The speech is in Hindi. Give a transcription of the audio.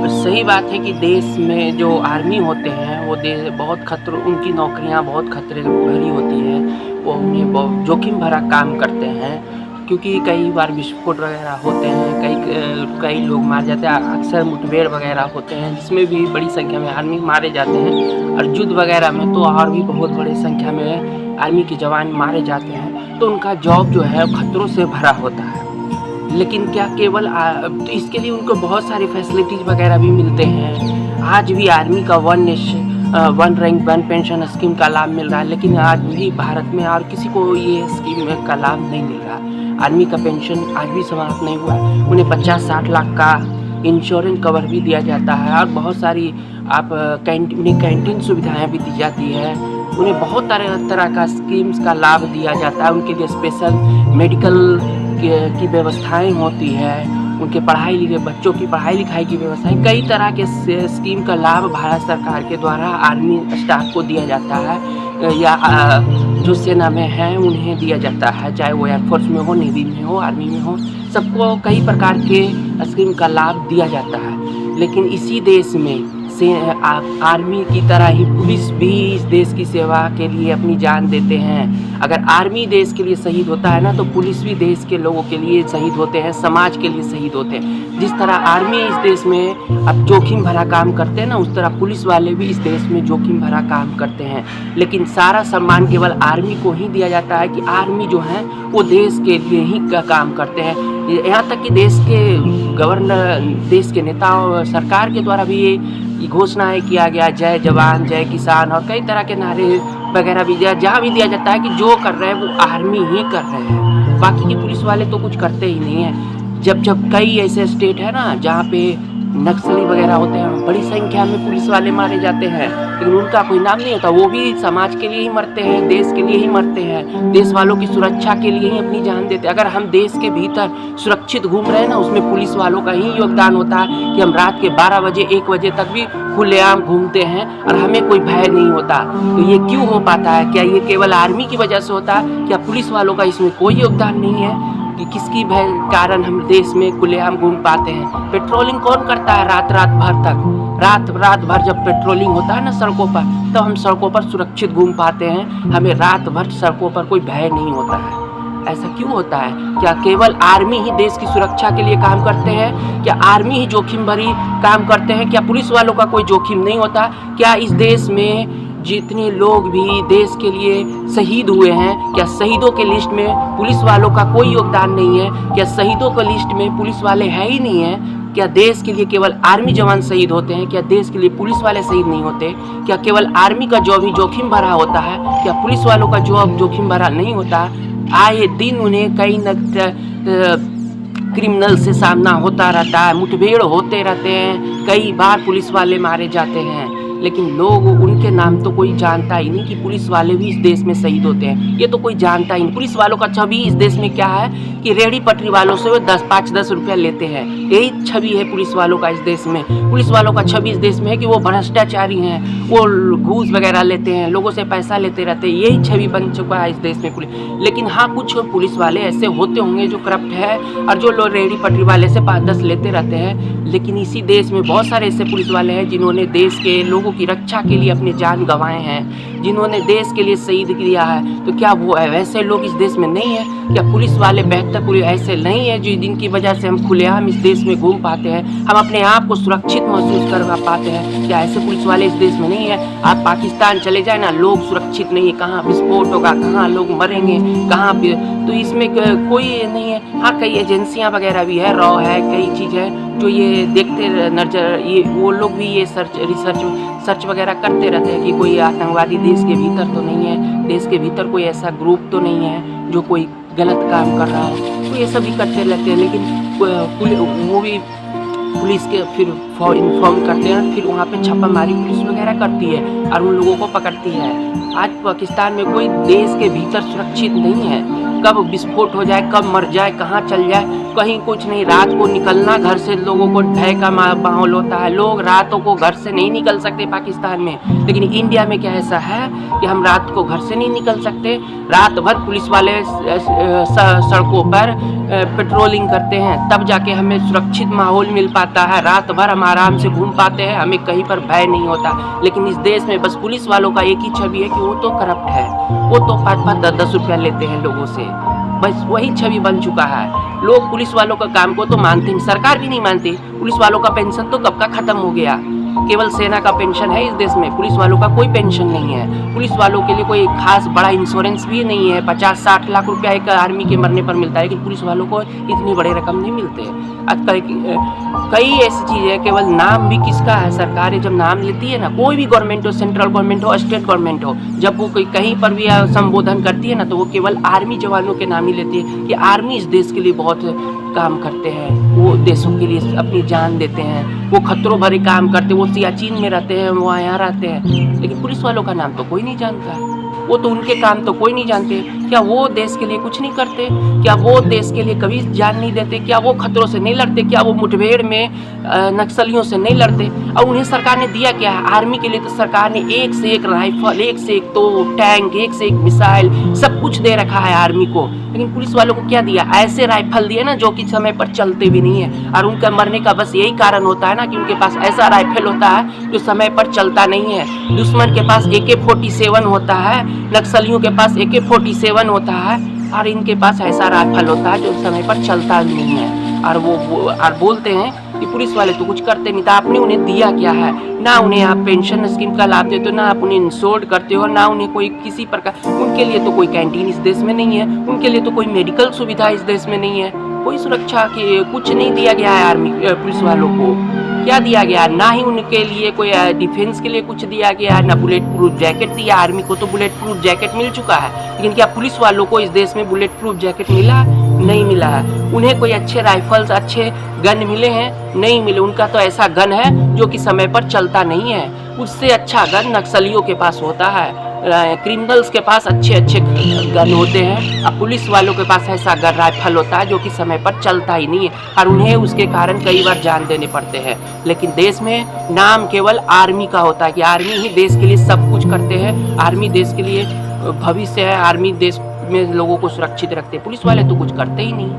सही बात है कि देश में जो आर्मी होते हैं वो बहुत खतरों उनकी नौकरियां बहुत खतरे भरी होती हैं। वो उन्हें बहुत जोखिम भरा काम करते हैं, क्योंकि कई बार विस्फोट वगैरह होते हैं, कई लोग मार जाते हैं। अक्सर मुठभेड़ वगैरह होते हैं जिसमें भी बड़ी संख्या में आर्मी मारे जाते हैं, और युद्ध वगैरह में तो और भी बहुत बड़ी संख्या में आर्मी के जवान मारे जाते हैं। तो उनका जॉब जो है खतरों से भरा होता है। लेकिन क्या केवल तो इसके लिए उनको बहुत सारी फैसिलिटीज़ वगैरह भी मिलते हैं। आज भी आर्मी का one rank one pension scheme का लाभ मिल रहा है, लेकिन आज भी भारत में और किसी को ये स्कीम का लाभ नहीं मिल रहा। आर्मी का पेंशन आज भी समाप्त नहीं हुआ है। उन्हें 50-60 लाख का इंश्योरेंस कवर भी दिया जाता है, और बहुत सारी उन्हें कैंटीन सुविधाएँ भी दी जाती है। उन्हें बहुत तरह का स्कीम्स का लाभ दिया जाता है। उनके लिए स्पेशल मेडिकल की व्यवस्थाएं होती है। उनके बच्चों की पढ़ाई लिखाई की व्यवस्थाएं, कई तरह के स्कीम का लाभ भारत सरकार के द्वारा आर्मी स्टाफ को दिया जाता है, या जो सेना में हैं उन्हें दिया जाता है, चाहे वो एयरफोर्स में हो, नेवी में हो, आर्मी में हो। सबको कई प्रकार के स्कीम का लाभ दिया जाता है। लेकिन इसी देश में आर्मी की तरह ही पुलिस भी इस देश की सेवा के लिए अपनी जान देते हैं। अगर आर्मी देश के लिए शहीद होता है ना, तो पुलिस भी देश के लोगों के लिए शहीद होते हैं, समाज के लिए शहीद होते हैं। जिस तरह आर्मी इस देश में अब जोखिम भरा काम करते हैं ना, उस तरह पुलिस वाले भी इस देश में जोखिम भरा काम करते हैं। लेकिन सारा सम्मान केवल आर्मी को ही दिया जाता है कि आर्मी जो है वो देश के लिए ही काम करते हैं। यहाँ तक कि देश के नेता और सरकार के द्वारा भी ये घोषणाएं किया गया, जय जवान जय किसान, और कई तरह के नारे वगैरह भी जहाँ भी दिया जाता है कि जो कर रहे हैं वो आर्मी ही कर रहे हैं, बाकी के पुलिस वाले तो कुछ करते ही नहीं हैं। जब कई ऐसे स्टेट है ना जहाँ पे नक्सली वगैरह होते हैं, बड़ी संख्या में पुलिस वाले मारे जाते हैं, लेकिन उनका कोई नाम नहीं होता। वो भी समाज के लिए ही मरते हैं, देश के लिए ही मरते हैं, देश वालों की सुरक्षा के लिए ही अपनी जान देते हैं। अगर हम देश के भीतर सुरक्षित घूम रहे हैं ना, उसमें पुलिस वालों का ही योगदान होता है कि हम रात के 12 बजे 1 बजे तक भी खुलेआम घूमते हैं और हमें कोई भय नहीं होता। तो ये क्यों हो पाता है? क्या ये केवल आर्मी की वजह से होता है? क्या पुलिस वालों का इसमें कोई योगदान नहीं है कि किसकी कारण हम देश में खुलेआम घूम पाते हैं? पेट्रोलिंग कौन करता है रात भर तक? रात भर जब पेट्रोलिंग होता है ना सड़कों पर, तो हम सड़कों पर सुरक्षित घूम पाते हैं, हमें रात भर सड़कों पर कोई भय नहीं होता है। ऐसा क्यों होता है? क्या केवल आर्मी ही देश की सुरक्षा के लिए काम करते हैं? क्या आर्मी ही जोखिम भरी काम करते हैं? क्या पुलिस वालों का कोई जोखिम नहीं होता? क्या इस देश में जितने लोग भी देश के लिए शहीद हुए हैं, क्या शहीदों के लिस्ट में पुलिस वालों का कोई योगदान नहीं है? क्या शहीदों के लिस्ट में पुलिस वाले हैं ही नहीं हैं? क्या देश के लिए केवल आर्मी जवान शहीद होते हैं? क्या देश के लिए पुलिस वाले शहीद नहीं होते? क्या केवल आर्मी का जॉब ही जोखिम भरा होता है? क्या पुलिस वालों का जॉब जोखिम भरा नहीं होता? आए दिन उन्हें कई क्रिमिनल से सामना होता रहता है, मुठभेड़ होते रहते हैं, कई बार पुलिस वाले मारे जाते हैं, लेकिन लोग उनके नाम तो कोई जानता ही नहीं कि पुलिस वाले भी इस देश में शहीद होते हैं। ये तो कोई जानता ही नहीं। पुलिस वालों का छवि इस देश में क्या है कि रेहड़ी पटरी वालों से वो 5-10 रुपया लेते हैं, यही छवि है पुलिस वालों का इस देश में। पुलिस वालों का छवि इस देश में है कि वो भ्रष्टाचारी हैं, वो घूस वगैरह लेते हैं, लोगों से पैसा लेते रहते हैं, यही छवि बन चुका है इस देश में पुलिस। लेकिन हाँ, कुछ पुलिस वाले ऐसे होते होंगे जो करप्ट है और जो लोग रेहड़ी पटरी वाले से 5-10 लेते रहते हैं। लेकिन इसी देश में बहुत सारे ऐसे पुलिस वाले हैं जिन्होंने देश के लोगों की रक्षा के लिए अपनी जान गंवाए हैं, जिन्होंने देश के लिए शहीद किया है। तो क्या वो वैसे लोग इस देश में नहीं है? क्या पुलिस वाले बेहतर पुलिस ऐसे नहीं है जिनकी वजह से हम खुलेआम इस देश में घूम पाते हैं, हम अपने आप को सुरक्षित महसूस कर पाते हैं? क्या ऐसे पुलिस वाले इस देश में नहीं है? आप पाकिस्तान चले जाए ना, लोग सुरक्षित नहीं है, कहाँ विस्फोट होगा, कहाँ लोग मरेंगे, कहाँ तो इसमें कोई नहीं है। हाँ, कई एजेंसियाँ वगैरह भी है, रॉ है, कई चीज़ है जो ये देखते नजर, ये वो लोग भी ये सर्च वगैरह करते रहते हैं कि कोई आतंकवादी देश के भीतर तो नहीं है, देश के भीतर कोई ऐसा ग्रुप तो नहीं है जो कोई गलत काम कर रहा हो। तो ये सब भी करते रहते हैं, लेकिन वो भी पुलिस के फिर इन्फॉर्म करते हैं, फिर वहाँ पे छापामारी पुलिस वगैरह करती है और उन लोगों को पकड़ती है। आज पाकिस्तान में कोई देश के भीतर सुरक्षित नहीं है। कब विस्फोट हो जाए, कब मर जाए, कहाँ चल जाए, कहीं कुछ नहीं। रात को निकलना घर से लोगों को भय का माहौल होता है। लोग रातों को घर से नहीं निकल सकते पाकिस्तान में, लेकिन इंडिया में क्या ऐसा है कि हम रात को घर से नहीं निकल सकते। रात भर पुलिस वाले सड़कों पर पेट्रोलिंग करते हैं, तब जाके हमें सुरक्षित माहौल मिल पाता है। रात भर हम आराम से घूम पाते हैं, हमें कहीं पर भय नहीं होता। लेकिन इस देश में बस पुलिस वालों का एक ही छवि है कि वो तो करप्ट है, वो तो 5-5, 10-10 रुपया लेते हैं लोगों से। बस वही छवि बन चुका है। लोग पुलिस वालों का काम को तो मानते नहीं, सरकार भी नहीं मानती। पुलिस वालों का पेंशन तो कब का खत्म हो गया। केवल सेना का पेंशन है इस देश में, पुलिस वालों का कोई पेंशन नहीं है। पुलिस वालों के लिए कोई खास बड़ा इंश्योरेंस भी नहीं है। 50-60 लाख रुपया एक आर्मी के मरने पर मिलता है, लेकिन पुलिस वालों को इतनी बड़े रकम नहीं मिलते। आज कई ऐसी चीज़ें हैं, केवल नाम भी किसका है। सरकारें जब नाम लेती है ना, कोई भी गवर्नमेंट हो, सेंट्रल गवर्नमेंट हो, स्टेट गवर्नमेंट हो, जब वो कहीं पर भी संबोधन करती है ना, तो वो केवल आर्मी जवानों के नाम ही लेती है कि आर्मी इस देश के लिए बहुत काम करते हैं, वो देशों के लिए अपनी जान देते हैं, वो खतरों भरे काम करते हैं, वो सियाचिन में रहते हैं, वो यहाँ रहते हैं। लेकिन पुलिस वालों का नाम तो कोई नहीं जानता, वो तो उनके काम तो कोई नहीं जानते। क्या वो देश के लिए कुछ नहीं करते? क्या वो देश के लिए कभी जान नहीं देते? क्या वो खतरों से नहीं लड़ते? क्या वो मुठभेड़ में नक्सलियों से नहीं लड़ते? और उन्हें सरकार ने दिया क्या है? आर्मी के लिए तो सरकार ने एक से एक राइफल, एक से एक तोप, टैंक, एक से एक मिसाइल, सब कुछ दे रखा है आर्मी को। लेकिन पुलिस वालों को क्या दिया? ऐसे राइफल दिए ना जो कि समय पर चलते भी नहीं है। और उनका मरने का बस यही कारण होता है ना कि उनके पास ऐसा राइफल होता है जो समय पर चलता नहीं है। दुश्मन के पास AK-47 होता है, नक्सलियों के पास AK-47 होता है, और इनके पास ऐसा राइफल होता है जो समय पर चलता नहीं है। और वो और बोलते हैं कि पुलिस वाले तो कुछ करते नहीं। तो आपने उन्हें दिया क्या है? ना उन्हें आप पेंशन स्कीम का लाभ देते हो, ना आप उन्हें इंश्योर्ड करते हो, ना उन्हें कोई किसी प्रकार, उनके लिए तो कोई कैंटीन इस देश में नहीं है, उनके लिए तो कोई मेडिकल सुविधा इस देश में नहीं है, कोई सुरक्षा की कुछ नहीं दिया गया है आर्मी पुलिस वालों को। क्या दिया गया? ना ही उनके लिए कोई डिफेंस के लिए कुछ दिया गया, ना बुलेट प्रूफ जैकेट दिया। आर्मी को तो बुलेट प्रूफ जैकेट मिल चुका है, लेकिन क्या पुलिस वालों को इस देश में बुलेट प्रूफ जैकेट मिला? नहीं मिला है। उन्हें कोई अच्छे राइफल्स, अच्छे गन मिले हैं? नहीं मिले। उनका तो ऐसा गन है जो कि समय पर चलता नहीं है। उससे अच्छा गन नक्सलियों के पास होता है, क्रिमिनल्स के पास अच्छे अच्छे गन होते हैं। अब पुलिस वालों के पास ऐसा गन राइफल होता है जो कि समय पर चलता ही नहीं है, और उन्हें उसके कारण कई बार जान देने पड़ते हैं। लेकिन देश में नाम केवल आर्मी का होता है कि आर्मी ही देश के लिए सब कुछ करते हैं, आर्मी देश के लिए भविष्य है, आर्मी देश में लोगों को सुरक्षित रखते हैं। पुलिस वाले तो कुछ करते ही नहीं।